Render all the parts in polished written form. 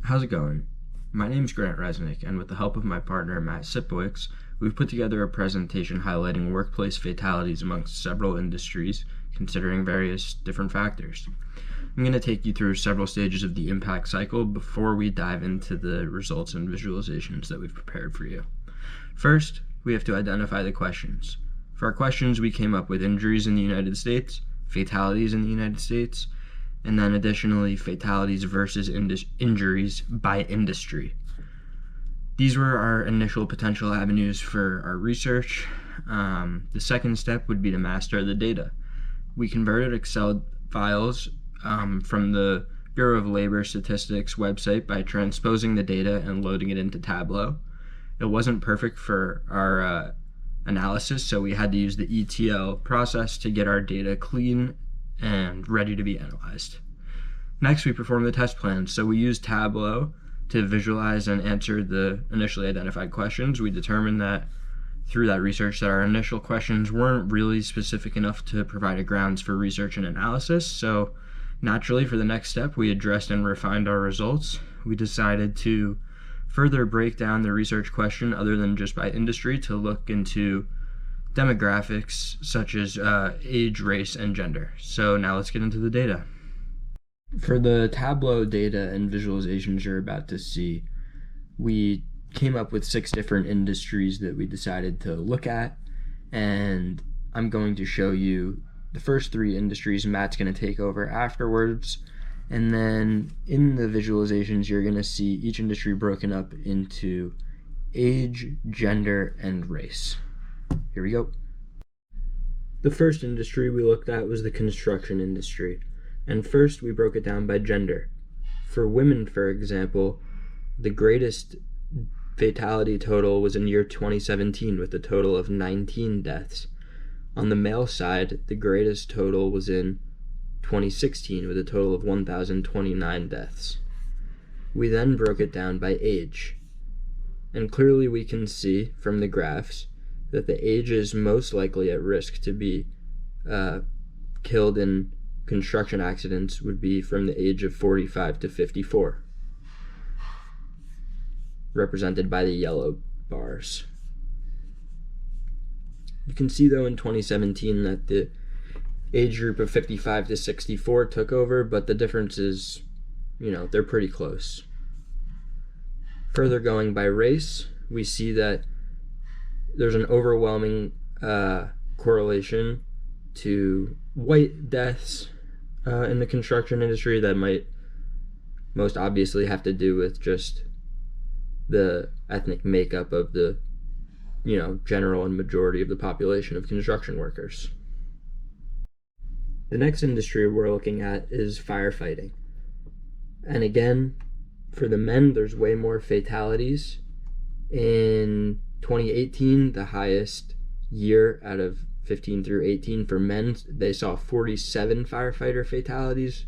How's it going? My name's Grant Resnick, and with the help of my partner Matt Sipowicz, we've put together a presentation highlighting workplace fatalities amongst several industries, considering various different factors. I'm going to take you through several stages of the impact cycle before we dive into the results and visualizations that we've prepared for you. First, we have to identify the questions. For our questions, we came up with injuries in the United States, fatalities in the United States, and then additionally fatalities versus injuries by industry. These were our initial potential avenues for our research. The second step would be to master the data. We converted Excel files from the Bureau of Labor Statistics website by transposing the data and loading it into Tableau. It wasn't perfect for our analysis, so we had to use the ETL process to get our data clean and ready to be analyzed. Next, we performed the test plan. So we used Tableau to visualize and answer the initially identified questions. We determined that through that research that our initial questions weren't really specific enough to provide a grounds for research and analysis. So naturally, for the next step, we addressed and refined our results. We decided to further break down the research question other than just by industry to look into demographics such as age, race, and gender. So now let's get into the data. For the Tableau data and visualizations you're about to see, we came up with 6 different industries that we decided to look at, and I'm going to show you the first 3 industries. Matt's going to take over afterwards, and then in the visualizations you're going to see each industry broken up into age, gender, and race. Here we go. The first industry we looked at was the construction industry. And first we broke it down by gender. For women, for example, the greatest fatality total was in year 2017 with a total of 19 deaths. On the male side, the greatest total was in 2016 with a total of 1,029 deaths. We then broke it down by age. And clearly we can see from the graphs that the age is most likely at risk to be killed in construction accidents would be from the age of 45 to 54, represented by the yellow bars. You can see though in 2017 that the age group of 55 to 64 took over, but the difference is, they're pretty close. Further going by race, we see that there's an overwhelming correlation to white deaths in the construction industry that might most obviously have to do with just the ethnic makeup of the general and majority of the population of construction workers. The next industry we're looking at is firefighting. And again, for the men, there's way more fatalities. In 2018, the highest year out of 15 through 18 for men, they saw 47 firefighter fatalities,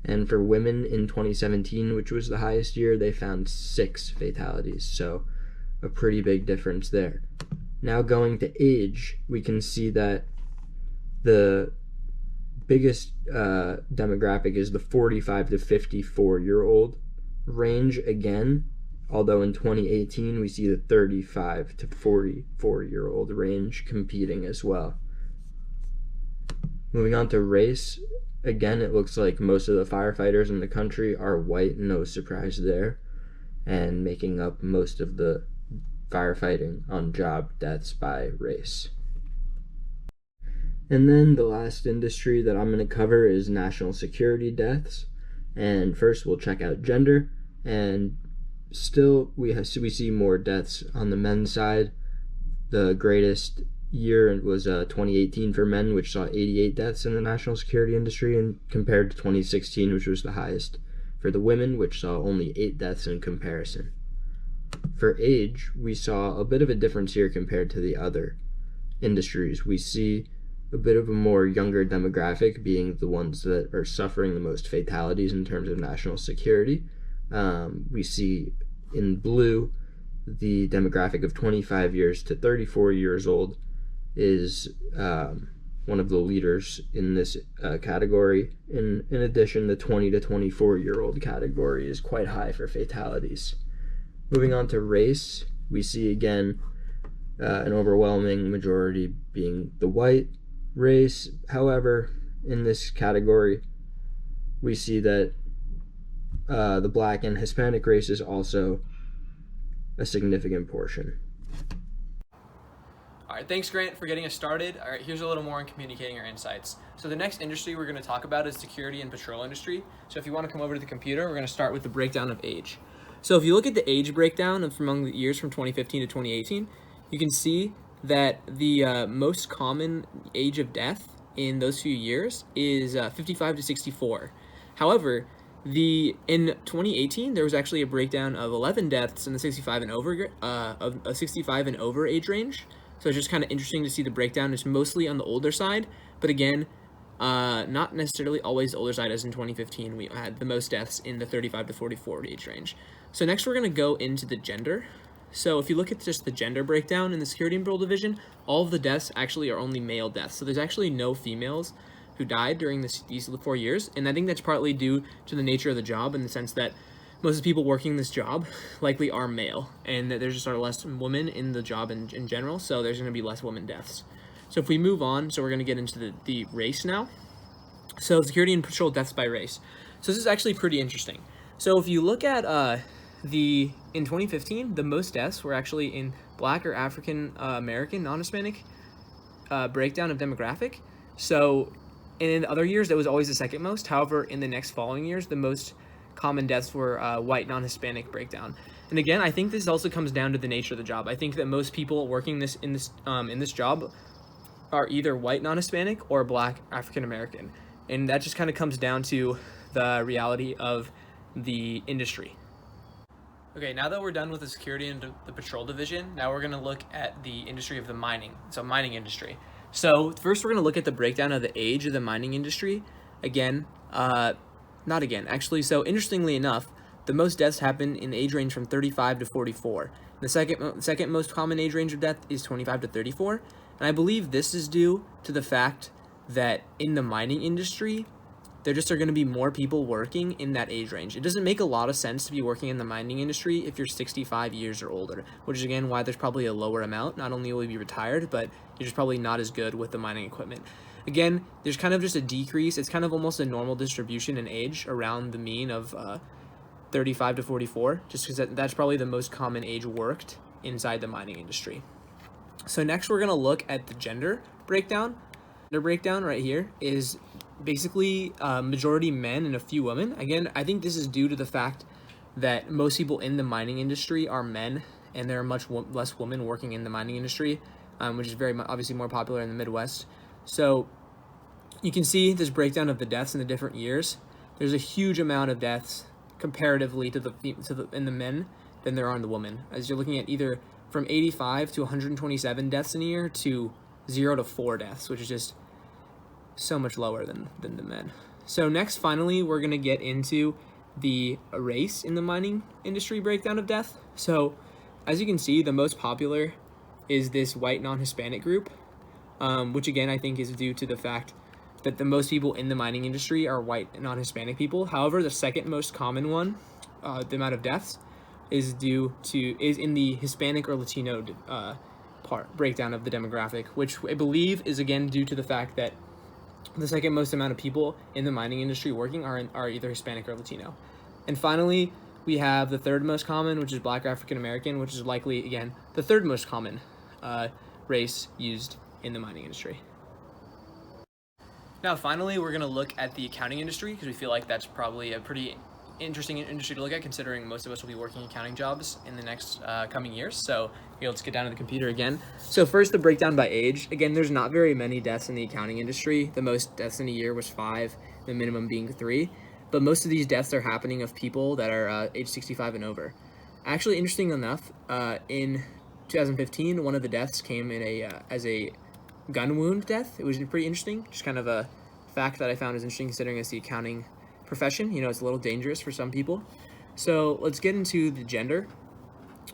and for women in 2017, which was the highest year, they found 6 fatalities, so a pretty big difference there. Now going to age, we can see that the biggest demographic is the 45 to 54 year old range again, although in 2018 we see the 35 to 44 year old range competing as well. Moving on to race, again it looks like most of the firefighters in the country are white, no surprise there, and making up most of the firefighting on job deaths by race. And then the last industry that I'm going to cover is national security deaths, and first we'll check out gender, and still we see more deaths on the men's side. The greatest year was 2018 for men, which saw 88 deaths in the national security industry, and compared to 2016, which was the highest for the women, which saw only 8 deaths in comparison. For age, we saw a bit of a difference here compared to the other industries. We see a bit of a more younger demographic being the ones that are suffering the most fatalities in terms of national security. We see in blue the demographic of 25 years to 34 years old is one of the leaders in this category. In addition, the 20 to 24-year-old category is quite high for fatalities. Moving on to race, we see again an overwhelming majority being the white race. However, in this category, we see that the Black and Hispanic race is also a significant portion. All right, thanks Grant for getting us started. All right, here's a little more on communicating our insights. So the next industry we're going to talk about is security and patrol industry. So if you want to come over to the computer, we're going to start with the breakdown of age. So if you look at the age breakdown of among the years from 2015 to 2018, you can see that the most common age of death in those few years is 55 to 64. However, in 2018 there was actually a breakdown of 11 deaths in the 65 and over age range. So it's just kind of interesting to see the breakdown. It's mostly on the older side, but again, not necessarily always the older side, as in 2015 we had the most deaths in the 35 to 44 age range. So next we're going to go into the gender. So if you look at just the gender breakdown in the security and patrol division, all of the deaths actually are only male deaths. So there's actually no females who died during these 4 years, and I think that's partly due to the nature of the job, in the sense that most of the people working this job likely are male, and that there's just less women in the job in general, so there's going to be less women deaths. So if we move on, so we're going to get into the race now. So security and patrol deaths by race. So this is actually pretty interesting. So if you look at in 2015, the most deaths were actually in Black or African American, non-Hispanic breakdown of demographic. So in other years, that was always the second most. However, in the next following years, the most common deaths were white non-Hispanic breakdown. And again, I think this also comes down to the nature of the job. I think that most people working in this job are either white non-Hispanic or Black African American, and that just kind of comes down to the reality of the industry. Okay, now that we're done with the security and the patrol division, now we're going to look at the industry of the mining industry. So first we're going to look at the breakdown of the age of the mining industry. So interestingly enough, the most deaths happen in the age range from 35 to 44. The second most common age range of death is 25 to 34. And I believe this is due to the fact that in the mining industry, there just are going to be more people working in that age range. It doesn't make a lot of sense to be working in the mining industry if you're 65 years or older, which is again why there's probably a lower amount. Not only will you be retired, but you're just probably not as good with the mining equipment. Again, there's kind of just a decrease. It's kind of almost a normal distribution in age around the mean of 35 to 44, just because that's probably the most common age worked inside the mining industry. So next we're going to look at the gender breakdown. The breakdown right here is basically majority men and a few women. Again, I think this is due to the fact that most people in the mining industry are men, and there are much less women working in the mining industry, which is obviously more popular in the Midwest. So you can see this breakdown of the deaths in the different years. There's a huge amount of deaths comparatively in the men than there are in the women, as you're looking at either from 85 to 127 deaths in a year to 0 to 4 deaths, which is just so much lower than the men. So next, finally, we're going to get into the race in the mining industry breakdown of death. So as you can see, the most popular is this white non-Hispanic group, which again I think is due to the fact that the most people in the mining industry are white non-Hispanic people. However, the second most common one, the amount of deaths, is in the Hispanic or Latino breakdown of the demographic, which I believe is again due to the fact that the second most amount of people in the mining industry working are either Hispanic or Latino. And finally, we have the third most common, which is Black African American, which is likely, again, the third most common race used in the mining industry. Now, finally, we're going to look at the accounting industry, because we feel like that's probably a pretty interesting industry to look at, considering most of us will be working accounting jobs in the next coming years. So here, let's get down to the computer again. So first, the breakdown by age. Again, there's not very many deaths in the accounting industry. The most deaths in a year was 5, the minimum being 3. But most of these deaths are happening of people that are age 65 and over. Actually, interesting enough, in 2015, one of the deaths came in as a gun wound death. It was pretty interesting, just kind of a fact that I found is interesting considering it's the accounting profession. You know, it's a little dangerous for some people. So let's get into the gender.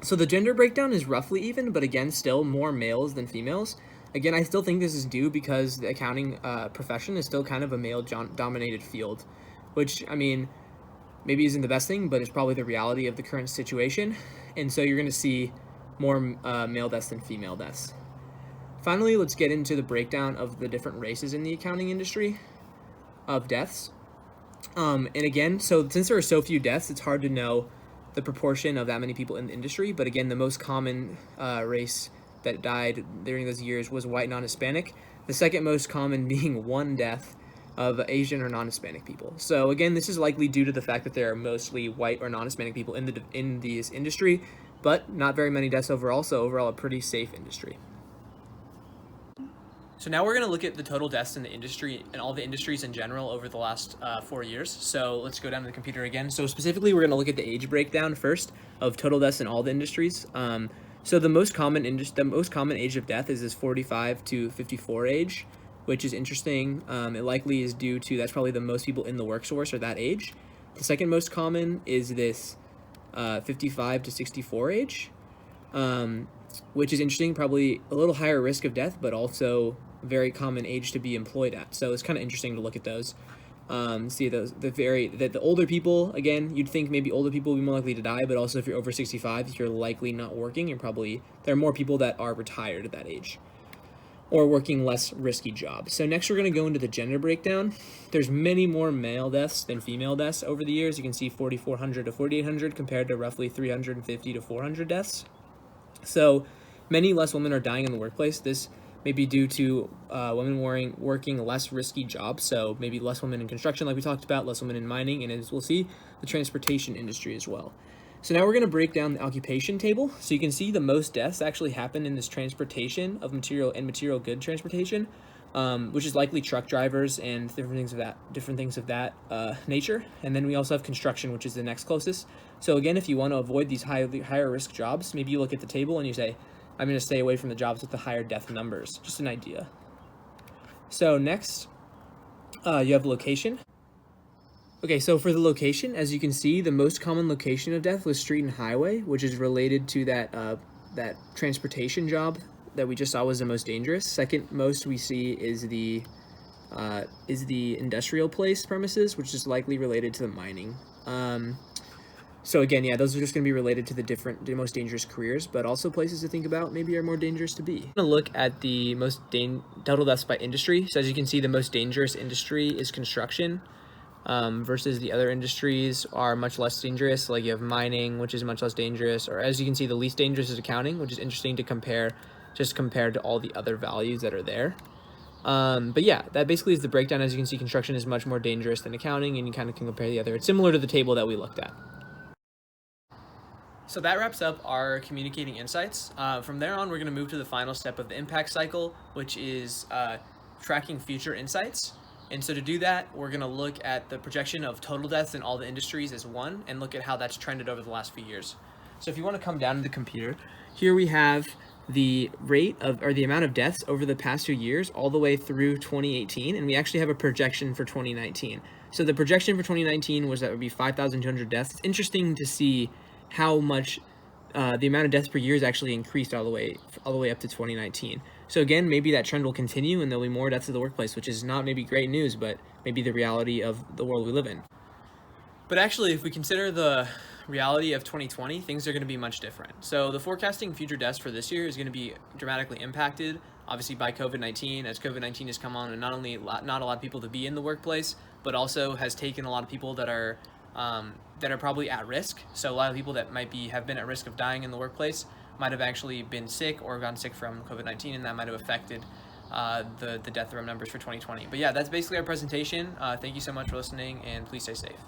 So the gender breakdown is roughly even, but again, still more males than females. Again, I still think this is due because the accounting profession is still kind of a male-dominated field, which, I mean, maybe isn't the best thing, but it's probably the reality of the current situation. And so you're going to see more male deaths than female deaths. Finally, let's get into the breakdown of the different races in the accounting industry of deaths. And again, so since there are so few deaths, it's hard to know the proportion of that many people in the industry. But again, the most common race that died during those years was white non-Hispanic. The second most common being one death of Asian or non-Hispanic people. So again, this is likely due to the fact that there are mostly white or non-Hispanic people in this industry, but not very many deaths overall. So overall, a pretty safe industry. So now we're going to look at the total deaths in the industry and all the industries in general over the last 4 years. So let's go down to the computer again. So specifically, we're going to look at the age breakdown first of total deaths in all the industries. So the most common age of death is this 45 to 54 age, which is interesting. It likely is due to that's probably the most people in the workforce are that age. The second most common is this 55 to 64 age, which is interesting. Probably a little higher risk of death, but also very common age to be employed at. So it's kind of interesting to look at those. See those the older people, again, you'd think maybe older people would be more likely to die, but also if you're over 65, if you're likely not working, there are more people that are retired at that age or working less risky jobs. So next we're going to go into the gender breakdown. There's many more male deaths than female deaths over the years. You can see 4,400 to 4,800 compared to roughly 350 to 400 deaths. So many less women are dying in the workplace. This may be due to women working less risky jobs, so maybe less women in construction like we talked about, less women in mining, and as we'll see, the transportation industry as well. So now we're going to break down the occupation table. So you can see the most deaths actually happen in this transportation of material and material good transportation, which is likely truck drivers and different things of that nature. And then we also have construction, which is the next closest. So again, if you want to avoid these higher risk jobs, maybe you look at the table and you say, I'm going to stay away from the jobs with the higher death numbers. Just an idea. So next, you have location. Okay, so for the location, as you can see, the most common location of death was street and highway, which is related to that transportation job that we just saw was the most dangerous. Second most we see is the industrial place premises, which is likely related to the mining. So again, yeah, those are just going to be related to the most dangerous careers, but also places to think about maybe are more dangerous to be. I'm going to look at the most total deaths by industry. So as you can see, the most dangerous industry is construction, versus the other industries are much less dangerous. Like you have mining, which is much less dangerous, or as you can see, the least dangerous is accounting, which is interesting to compare, just compared to all the other values that are there. But yeah, that basically is the breakdown. As you can see, construction is much more dangerous than accounting, and you kind of can compare the other. It's similar to the table that we looked at. So that wraps up our communicating insights. From there on, we're going to move to the final step of the impact cycle, which is tracking future insights. And so to do that, we're going to look at the projection of total deaths in all the industries as one, and look at how that's trended over the last few years. So if you want to come down to the computer, here we have the rate of, or the amount of deaths over the past 2 years, all the way through 2018, and we actually have a projection for 2019. So the projection for 2019 was that it would be 5,200 deaths. It's interesting to see how much the amount of deaths per year has actually increased all the way up to 2019. So again, maybe that trend will continue and there'll be more deaths in the workplace, which is not maybe great news, but maybe the reality of the world we live in. But actually, if we consider the reality of 2020, things are going to be much different. So the forecasting future deaths for this year is going to be dramatically impacted, obviously, by COVID-19, as COVID-19 has come on and not only not a lot of people to be in the workplace, but also has taken a lot of people that are probably at risk. So a lot of people that have been at risk of dying in the workplace might have actually been sick or gotten sick from COVID-19, and that might have affected the death numbers for 2020. But yeah, that's basically our presentation. Thank you so much for listening, and please stay safe.